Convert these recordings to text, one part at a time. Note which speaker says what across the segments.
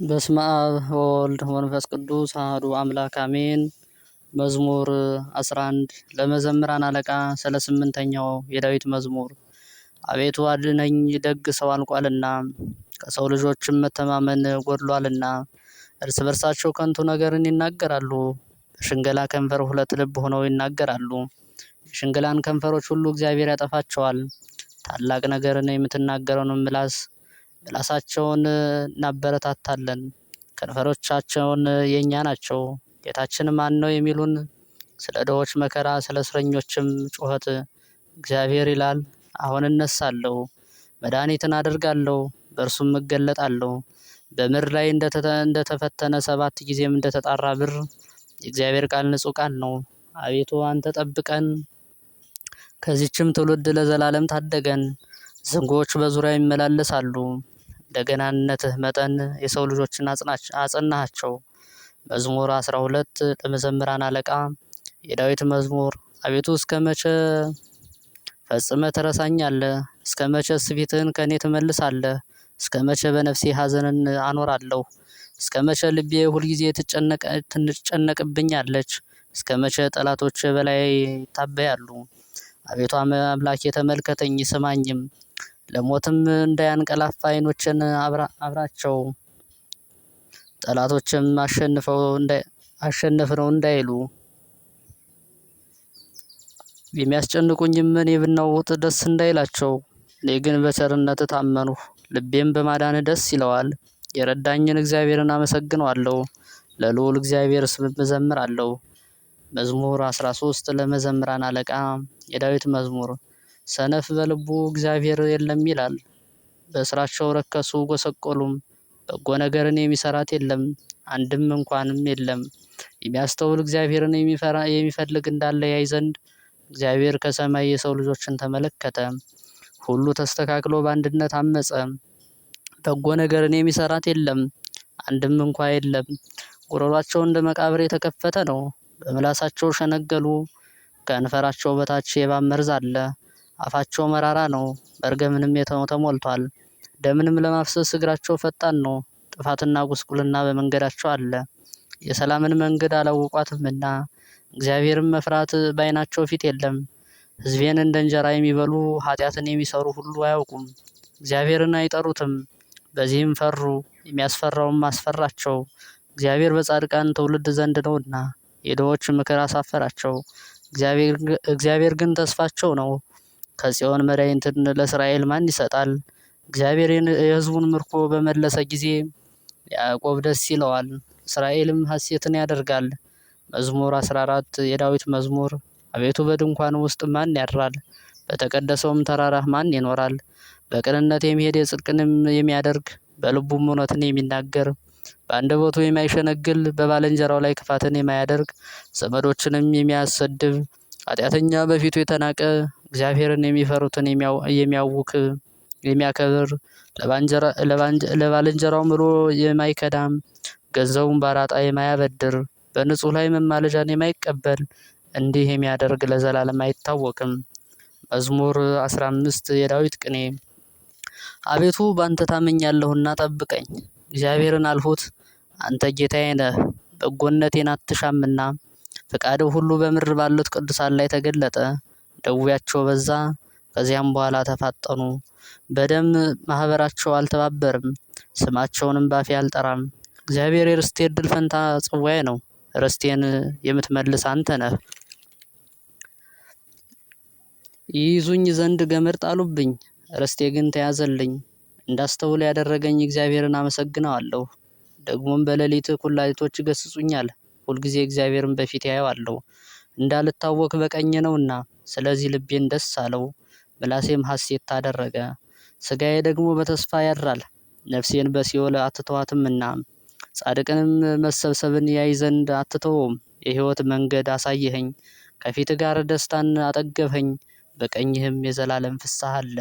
Speaker 1: በስመ አብ ወወልድ ወመንፈስ ቅዱስ አሐዱ አምላክ አሜን። መዝሙር 11 ለመዘምራን አለቃ ስለ ስምንተኛው የዳዊት መዝሙር። አቤቱ አድነኝ፣ ደግ ሰው አልቋልና ከሰው ልጆችም መተማመን ጎድሏልና። እርስ በርሳቸው ከንቱ ነገርን ይናገራሉ፣ በሽንገላ ከንፈር ሁለት ልብ ሆነው ይናገራሉ። የሽንገላን ከንፈሮች ሁሉ እግዚአብሔር ያጠፋቸዋል። ታላቅ ነገርን የምትናገረውን ምላሳቸውን እናበረታታለን። ከንፈሮቻቸውን የእኛ ናቸው። ጌታችን ማን ነው የሚሉን? ስለ ድሆች መከራ፣ ስለ እስረኞችም ጩኸት እግዚአብሔር ይላል፣ አሁን እነሳለሁ፣ መድኃኒትን አደርጋለሁ፣ በእርሱም እገለጣለሁ። በምድር ላይ እንደተፈተነ 7 ጊዜም እንደተጣራ ብር የእግዚአብሔር ቃል ንጹሕ ቃል ነው። አቤቱ አንተ ጠብቀን፣ ከዚችም ትውልድ ለዘላለም ታደገን። ዝንጎች በዙሪያ ይመላለሳሉ፣ እንደ ገናንነትህ መጠን የሰው ልጆችን አጸናሃቸው። መዝሙር 12 ለመዘምራን አለቃ የዳዊት መዝሙር። አቤቱ እስከ መቼ ፈጽመህ ትረሳኛለህ? እስከ መቼስ ፊትህን ከእኔ ትመልሳለህ? እስከ መቼ በነፍሴ ሐዘንን አኖራለሁ? እስከ መቼ ልቤ ሁልጊዜ ትጨነቅብኛለች? እስከ መቼ ጠላቶች በላይ ይታበያሉ? አቤቱ አምላኬ ተመልከተኝ ስማኝም፣ ለሞትም እንዳያንቀላፋ ዓይኖችን አብራቸው። ጠላቶችም አሸነፍነው እንዳይሉ፣ የሚያስጨንቁኝም እኔ ብናወጥ ደስ እንዳይላቸው። እኔ ግን በቸርነት ታመንሁ፣ ልቤም በማዳን ደስ ይለዋል። የረዳኝን እግዚአብሔርን አመሰግነዋለሁ፣ ለልዑል እግዚአብሔር ስም እዘምራለሁ። መዝሙር 13 ለመዘምራን አለቃ የዳዊት መዝሙር። ሰነፍ በልቡ እግዚአብሔር የለም ይላል፣ በስራቸው ረከሱ ጎሰቆሉም። በጎ ነገርን የሚሰራት የለም፣ አንድም እንኳንም የለም። የሚያስተውል እግዚአብሔርን የሚፈልግ እንዳለ ያይ ዘንድ እግዚአብሔር ከሰማይ የሰው ልጆችን ተመለከተ። ሁሉ ተስተካክሎ በአንድነት አመፀ። በጎ ነገርን የሚሰራት የለም፣ አንድም እንኳ የለም። ጉሮሯቸው እንደ መቃብር የተከፈተ ነው፣ በምላሳቸው ሸነገሉ። ከንፈራቸው በታች የእባብ መርዝ አለ። አፋቸው መራራ ነው፣ መርገምንም ተሞልቷል። ደምንም ለማፍሰስ እግራቸው ፈጣን ነው። ጥፋትና ጉስቁልና በመንገዳቸው አለ፣ የሰላምን መንገድ አላወቋትምና። እግዚአብሔርን መፍራት በዓይናቸው ፊት የለም። ሕዝቤን እንደ እንጀራ የሚበሉ ኃጢአትን የሚሰሩ ሁሉ አያውቁም። እግዚአብሔርን አይጠሩትም፣ በዚህም ፈሩ፣ የሚያስፈራውም አስፈራቸው። እግዚአብሔር በጻድቃን ትውልድ ዘንድ ነውና የድሆች ምክር አሳፈራቸው። እግዚአብሔር ግን ተስፋቸው ነው። ከጽዮን መድኃኒትን ለእስራኤል ማን ይሰጣል? እግዚአብሔር የሕዝቡን ምርኮ በመለሰ ጊዜ ያዕቆብ ደስ ይለዋል፣ እስራኤልም ሐሴትን ያደርጋል። መዝሙር 14 የዳዊት መዝሙር። አቤቱ በድንኳን ውስጥ ማን ያድራል? በተቀደሰውም ተራራህ ማን ይኖራል? በቅንነት የሚሄድ የጽድቅንም የሚያደርግ በልቡም እውነትን የሚናገር፣ በአንደበቱ የማይሸነግል፣ በባልንጀራው ላይ ክፋትን የማያደርግ፣ ዘመዶችንም የሚያሰድብ፣ ኃጢአተኛ በፊቱ የተናቀ፣ እግዚአብሔርን የሚፈሩትን የሚያከብር፣ ለባልንጀራው ምሎ የማይከዳም፣ ገንዘቡን ባራጣ የማያበድር፣ በንጹሕ ላይ መማለጃን የማይቀበል፣ እንዲህ የሚያደርግ ለዘላለም አይታወቅም። መዝሙር 15 የዳዊት ቅኔ። አቤቱ በአንተ ታምኛለሁና ጠብቀኝ። እግዚአብሔርን አልሁት፣ አንተ ጌታዬ ነህ፣ በጎነቴን አትሻምና። ፈቃድህ ሁሉ በምድር ባሉት ቅዱሳን ላይ ተገለጠ። ደዌያቸው በዛ፣ ከዚያም በኋላ ተፋጠኑ። በደም ማህበራቸው አልተባበርም፣ ስማቸውንም ባፌ አልጠራም። እግዚአብሔር የርስቴ ዕድል ፈንታ ጽዋዬ ነው፣ ርስቴን የምትመልስ አንተ ነህ። ይይዙኝ ዘንድ ገመድ ጣሉብኝ፣ ርስቴ ግን ተያዘልኝ። እንዳስተውል ያደረገኝ እግዚአብሔርን አመሰግነዋለሁ። ደግሞም በሌሊት ኩላሊቶች ይገስጹኛል። ሁልጊዜ እግዚአብሔርን በፊት ያየዋለሁ፣ እንዳልታወክ በቀኜ ነውና። ስለዚህ ልቤን ደስ አለው፣ ምላሴም ሐሴት አደረገ። ሥጋዬ ደግሞ በተስፋ ያድራል፣ ነፍሴን በሲኦል አትተዋትምና። ጻድቅንም መሰብሰብን ያይ ዘንድ አትተውም። የሕይወት መንገድ አሳየኸኝ፣ ከፊት ጋር ደስታን አጠገብኸኝ፣ በቀኝህም የዘላለም ፍስሐ አለ።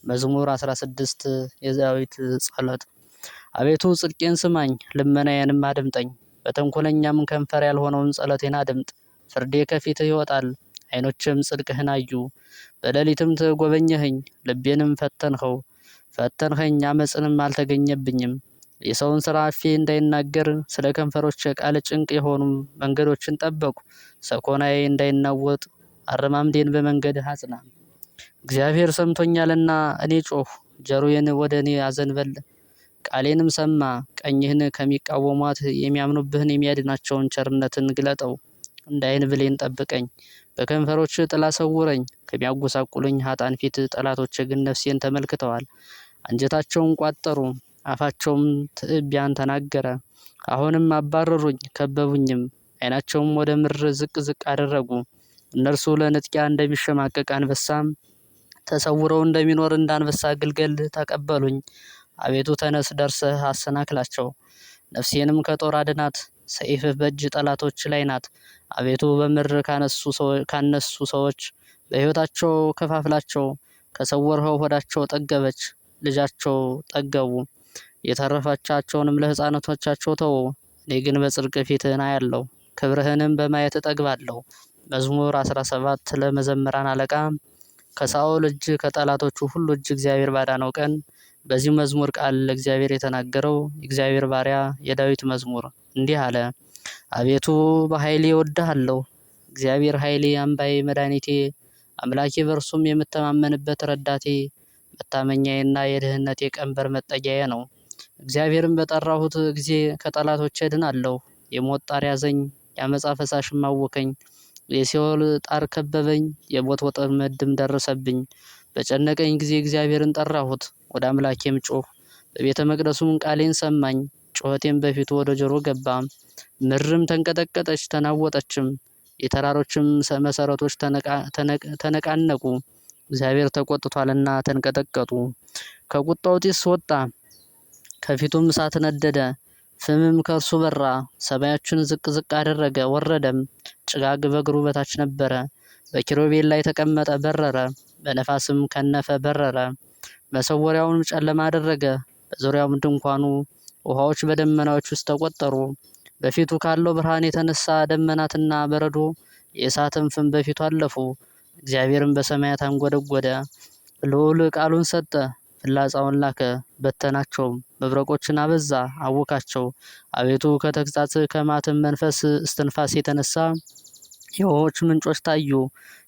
Speaker 1: መዝሙር 16 የዳዊት ጸሎት። አቤቱ ጽድቄን ስማኝ፣ ልመናዬንም አድምጠኝ። በተንኮለኛም ከንፈር ያልሆነውን ጸሎቴን አድምጥ። ፍርዴ ከፊትህ ይወጣል፣ ዓይኖችም ጽድቅህን አዩ። በሌሊትም ትጎበኘኸኝ፣ ልቤንም ፈተንኸው፣ አመፅንም አልተገኘብኝም። የሰውን ስራ አፌ እንዳይናገር ስለ ከንፈሮች ቃል ጭንቅ የሆኑ መንገዶችን ጠበቁ። ሰኮናዬ እንዳይናወጥ አረማምዴን በመንገድ አጽና። እግዚአብሔር ሰምቶኛልና እኔ ጮህ፣ ጆሮዬን ወደ እኔ አዘንበል። ቃሌንም ሰማ። ቀኝህን ከሚቃወሟት የሚያምኑብህን የሚያድናቸውን ቸርነትን ግለጠው። እንደ ዓይን ብሌን ጠብቀኝ፣ በከንፈሮች ጥላ ሰውረኝ። ከሚያጎሳቁሉኝ ኃጥአን ፊት ጠላቶች ግን ነፍሴን ተመልክተዋል። አንጀታቸውን ቋጠሩ፣ አፋቸውም ትዕቢያን ተናገረ። አሁንም አባረሩኝ፣ ከበቡኝም፣ ዓይናቸውም ወደ ምድር ዝቅ ዝቅ አደረጉ። እነርሱ ለንጥቂያ እንደሚሸማቀቅ አንበሳም ተሰውረው እንደሚኖር እንደ አንበሳ ግልገል ተቀበሉኝ። አቤቱ ተነስ፣ ደርሰህ አሰናክላቸው፣ ነፍሴንም ከጦር አድናት። ሰይፍህ በእጅ ጠላቶች ላይ ናት። አቤቱ በምድር ካነሱ ሰዎች በሕይወታቸው ከፋፍላቸው። ከሰወርኸው ሆዳቸው ጠገበች፣ ልጃቸው ጠገቡ። የተረፈቻቸውንም ለሕፃናቶቻቸው ተዉ። እኔ ግን በጽድቅ ፊትህን አያለሁ፣ ክብርህንም በማየት እጠግባለሁ። መዝሙር 17 ለመዘምራን አለቃ ከሳኦል እጅ ከጠላቶቹ ሁሉ እጅ እግዚአብሔር ባዳነው ቀን። በዚህ መዝሙር ቃል ለእግዚአብሔር የተናገረው የእግዚአብሔር ባሪያ የዳዊት መዝሙር እንዲህ አለ። አቤቱ በኃይሌ እወድሃለሁ። እግዚአብሔር ኃይሌ፣ አምባዬ፣ መድኃኒቴ፣ አምላኬ፣ በእርሱም የምተማመንበት ረዳቴ፣ መታመኛዬና የድህነቴ ቀንበር መጠጊያዬ ነው። እግዚአብሔርን በጠራሁት ጊዜ ከጠላቶቼ እድናለሁ። የሞት ጣር ያዘኝ፣ የአመፃ ፈሳሽም አወከኝ። የሲኦል ጣር ከበበኝ፣ የሞት ወጥመድም ደረሰብኝ። በጨነቀኝ ጊዜ እግዚአብሔርን ጠራሁት፣ ወደ አምላኬም ጮህ። በቤተ መቅደሱም ቃሌን ሰማኝ። ጩኸቴም በፊቱ ወደ ጆሮ ገባ። ምድርም ተንቀጠቀጠች ተናወጠችም፣ የተራሮችም መሰረቶች ተነቃነቁ። እግዚአብሔር ተቆጥቷልና ተንቀጠቀጡ። ከቁጣው ጢስ ወጣ፣ ከፊቱም እሳት ነደደ። ፍምም ከእርሱ በራ። ሰማዮችን ዝቅ ዝቅ አደረገ፣ ወረደም። ጭጋግ በእግሩ በታች ነበረ። በኪሩቤል ላይ ተቀመጠ፣ በረረ። በነፋስም ከነፈ፣ በረረ። መሰወሪያውንም ጨለማ አደረገ፣ በዙሪያውም ድንኳኑ። ውሃዎች በደመናዎች ውስጥ ተቆጠሩ። በፊቱ ካለው ብርሃን የተነሳ ደመናትና በረዶ የእሳትም ፍም በፊቱ አለፉ። እግዚአብሔርም በሰማያት አንጎደጎደ። ልዑል ቃሉን ሰጠ፣ ፍላጻውን ላከ፣ በተናቸውም። መብረቆችን አበዛ፣ አወካቸው። አቤቱ ከተግሣጽ ከማትም መንፈስ እስትንፋስ የተነሳ የውኆች ምንጮች ታዩ፣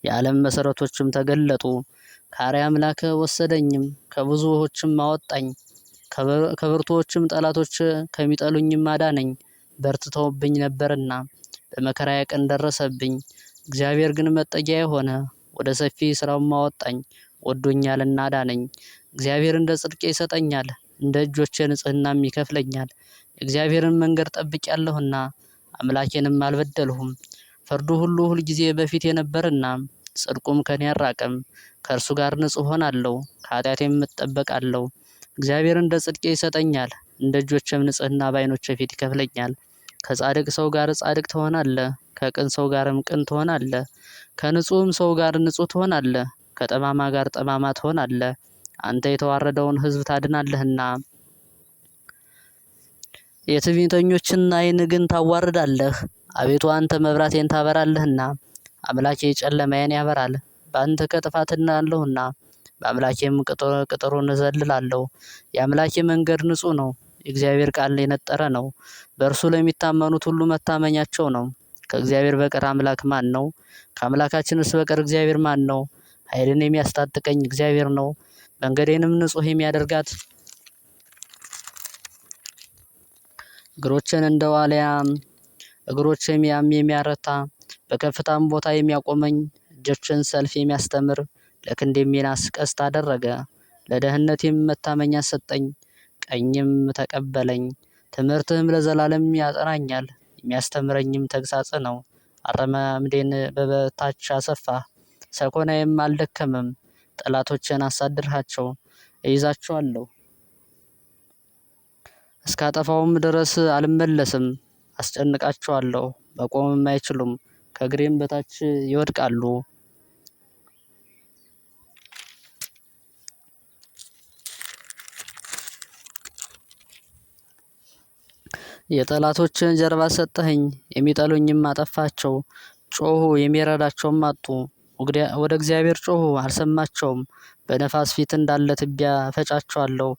Speaker 1: የዓለም መሰረቶችም ተገለጡ። ከአርያም ላከ፣ ወሰደኝም፣ ከብዙ ውኆችም አወጣኝ። ከብርቱዎችም ጠላቶች ከሚጠሉኝም አዳነኝ። በርትተውብኝ ነበርና በመከራዬ ቀን ደረሰብኝ። እግዚአብሔር ግን መጠጊያዬ ሆነ፣ ወደ ሰፊ ስራውም አወጣኝ። ወዶኛልና አዳነኝ። እግዚአብሔር እንደ ጽድቄ ይሰጠኛል፣ እንደ እጆቼ ንጽሕናም ይከፍለኛል። የእግዚአብሔርን መንገድ ጠብቄአለሁና አምላኬንም አልበደልሁም። ፍርዱ ሁሉ ሁልጊዜ በፊቴ ነበርና ጽድቁም ከኔ አልራቀም። ከእርሱ ጋር ንጹሕ ሆናለሁ፣ ከኃጢአቴም እጠበቃለሁ። እግዚአብሔር እንደ ጽድቄ ይሰጠኛል፣ እንደ እጆቼም ንጽሕና በዓይኖቼ ፊት ይከፍለኛል። ከጻድቅ ሰው ጋር ጻድቅ ትሆናለህ፣ ከቅን ሰው ጋርም ቅን ትሆናለህ። ከንጹሕም ሰው ጋር ንጹሕ ትሆናለህ፣ ከጠማማ ጋር ጠማማ ትሆናለህ። አንተ የተዋረደውን ሕዝብ ታድናለህና የትዕቢተኞችን ዓይን ግን ታዋርዳለህ። አቤቱ አንተ መብራቴን ታበራለህና አምላኬ ጨለማዬን ያበራል። በአንተ ከጥፋት እድናለሁና በአምላኬም ቅጥሩን እዘልላለሁ። የአምላኬ መንገድ ንጹሕ ነው፣ የእግዚአብሔር ቃል የነጠረ ነው። በእርሱ ለሚታመኑት ሁሉ መታመኛቸው ነው። ከእግዚአብሔር በቀር አምላክ ማን ነው? ከአምላካችንስ በቀር እግዚአብሔር ማን ነው? ኃይልን የሚያስታጥቀኝ እግዚአብሔር ነው፣ መንገዴንም ንጹሕ የሚያደርጋት። እግሮችን እንደ ዋልያ እግሮችም የሚያረታ፣ በከፍታም ቦታ የሚያቆመኝ፣ እጆችን ሰልፍ የሚያስተምር፣ ለክንዴም የናስ ቀስት አደረገ። ለደህንነቴም መታመኛ ሰጠኝ፣ ቀኝም ተቀበለኝ። ትምህርትህም ለዘላለም ያጸናኛል፣ የሚያስተምረኝም ተግሣጽ ነው። አረማምዴን በበታች አሰፋ፣ ሰኮናዬም አልደከመም። ጠላቶችን አሳድርሃቸው፣ እይዛቸዋለሁ፣ እስካጠፋውም ድረስ አልመለስም። አስጨንቃቸዋለሁ፣ መቆምም አይችሉም፣ ከእግሬም በታች ይወድቃሉ። የጠላቶችን ጀርባ ሰጠኸኝ፣ የሚጠሉኝም አጠፋቸው። ጮኹ፣ የሚረዳቸውም አጡ። ወደ እግዚአብሔር ጮኹ፣ አልሰማቸውም። በነፋስ ፊት እንዳለ ትቢያ ፈጫቸዋለሁ፣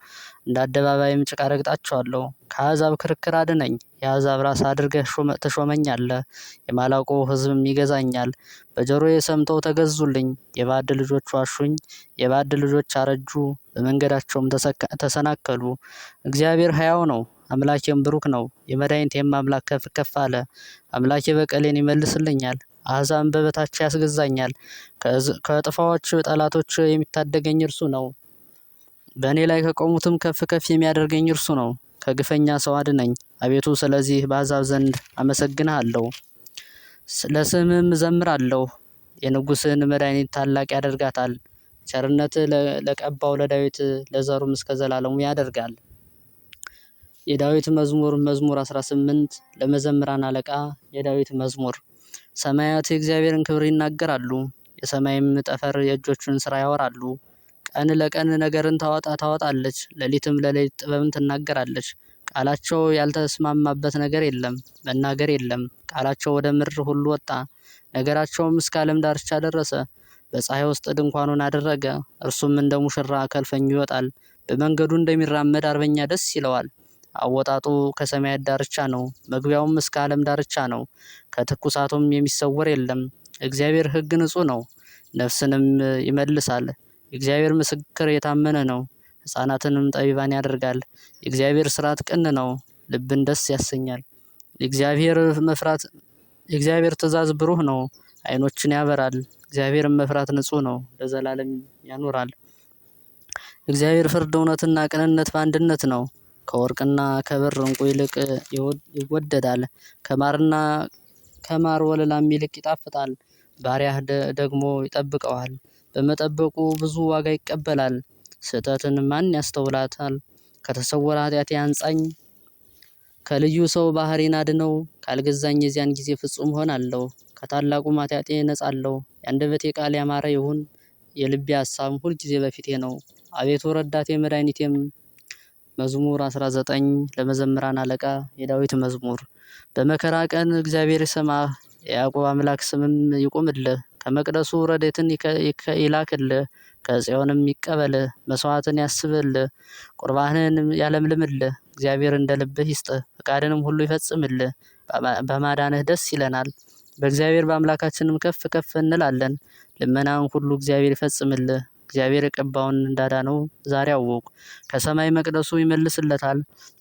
Speaker 1: እንደ አደባባይም ጭቃ ረግጣቸዋለሁ። ከአሕዛብ ክርክር አድነኝ፣ የአሕዛብ ራስ አድርገህ ትሾመኛለህ። የማላውቀው ሕዝብም ይገዛኛል። በጆሮዬ ሰምተው ተገዙልኝ። የባዕድ ልጆች ዋሹኝ፣ የባዕድ ልጆች አረጁ፣ በመንገዳቸውም ተሰናከሉ። እግዚአብሔር ሕያው ነው፣ አምላኬም ብሩክ ነው። የመድኃኒቴም አምላክ ከፍ ከፍ አለ። አምላኬ በቀሌን ይመልስልኛል፣ አሕዛብን በበታቼ ያስገዛኛል። ከጥፋዎች ጠላቶች የሚታደገኝ እርሱ ነው። በእኔ ላይ ከቆሙትም ከፍ ከፍ የሚያደርገኝ እርሱ ነው። ከግፈኛ ሰው አድነኝ አቤቱ፣ ስለዚህ በአሕዛብ ዘንድ አመሰግንሃለሁ። ለስምህም እዘምራለሁ። የንጉሥህን መድኃኒት ታላቅ ያደርጋታል። ቸርነትህ ለቀባው ለዳዊት ለዘሩም እስከ ዘላለሙ ያደርጋል። የዳዊት መዝሙር መዝሙር 18 ለመዘምራን አለቃ የዳዊት መዝሙር። ሰማያት የእግዚአብሔርን ክብር ይናገራሉ፣ የሰማይም ጠፈር የእጆቹን ሥራ ያወራሉ። ቀን ለቀን ነገርን ታወጣለች፣ ሌሊትም ለሌሊት ጥበብን ትናገራለች። ቃላቸው ያልተስማማበት ነገር የለም፣ መናገር የለም። ቃላቸው ወደ ምድር ሁሉ ወጣ፣ ነገራቸውም እስከ ዓለም ዳርቻ ደረሰ። በፀሐይ ውስጥ ድንኳኑን አደረገ፣ እርሱም እንደ ሙሽራ ከልፈኙ ይወጣል። በመንገዱ እንደሚራመድ አርበኛ ደስ ይለዋል። አወጣጡ ከሰማያት ዳርቻ ነው፣ መግቢያውም እስከ ዓለም ዳርቻ ነው። ከትኩሳቱም የሚሰወር የለም። እግዚአብሔር ሕግ ንጹሕ ነው፣ ነፍስንም ይመልሳል። የእግዚአብሔር ምስክር የታመነ ነው፣ ሕፃናትንም ጠቢባን ያደርጋል። የእግዚአብሔር ሥርዓት ቅን ነው፣ ልብን ደስ ያሰኛል። የእግዚአብሔር ትእዛዝ ብሩህ ነው፣ ዓይኖችን ያበራል። እግዚአብሔርን መፍራት ንጹሕ ነው፣ ለዘላለም ያኖራል። እግዚአብሔር ፍርድ፣ እውነትና ቅንነት በአንድነት ነው። ከወርቅና ከብር ዕንቁ ይልቅ ይወደዳል። ከማር ወለላም ይልቅ ይጣፍጣል። ባሪያህ ደግሞ ይጠብቀዋል፣ በመጠበቁ ብዙ ዋጋ ይቀበላል። ስህተትን ማን ያስተውላታል? ከተሰወረ ኃጢአቴ አንጻኝ። ከልዩ ሰው ባህሪን አድነው። ካልገዛኝ የዚያን ጊዜ ፍጹም ሆናለሁ። ከታላቁ ኃጢአቴ እነጻለሁ። የአንደበቴ ቃል ያማረ ይሁን፣ የልቤ ሐሳብ ሁልጊዜ በፊቴ ነው። አቤቱ ረዳቴ መድኃኒቴም። መዝሙር 19 ለመዘምራን አለቃ የዳዊት መዝሙር። በመከራ ቀን እግዚአብሔር ይሰማህ፣ የያዕቆብ አምላክ ስምም ይቁምልህ። ከመቅደሱ ረድኤትን ይላክልህ፣ ከጽዮንም ይቀበልህ። መሥዋዕትን ያስብልህ፣ ቁርባንህንም ያለምልምልህ። እግዚአብሔር እንደ ልብህ ይስጥህ፣ ፈቃድንም ሁሉ ይፈጽምልህ። በማዳንህ ደስ ይለናል፣ በእግዚአብሔር በአምላካችንም ከፍ ከፍ እንላለን። ልመናን ሁሉ እግዚአብሔር ይፈጽምልህ። እግዚአብሔር የቀባውን እንዳዳነው ዛሬ አወቁ። ከሰማይ መቅደሱ ይመልስለታል፣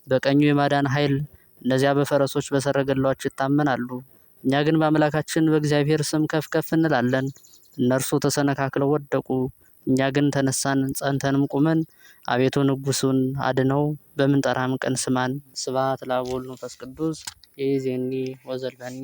Speaker 1: በቀኙ የማዳን ኃይል። እነዚያ በፈረሶች በሰረገላዎች ይታመናሉ፣ እኛ ግን በአምላካችን በእግዚአብሔር ስም ከፍ ከፍ እንላለን። እነርሱ ተሰነካክለው ወደቁ፣ እኛ ግን ተነሳን፣ ጸንተንም ቁመን። አቤቱ ንጉሡን አድነው፣ በምንጠራህም ቀን ስማን። ስብሐት ለአብ ወወልድ ወመንፈስ ቅዱስ ይእዜኒ ወዘልፈኒ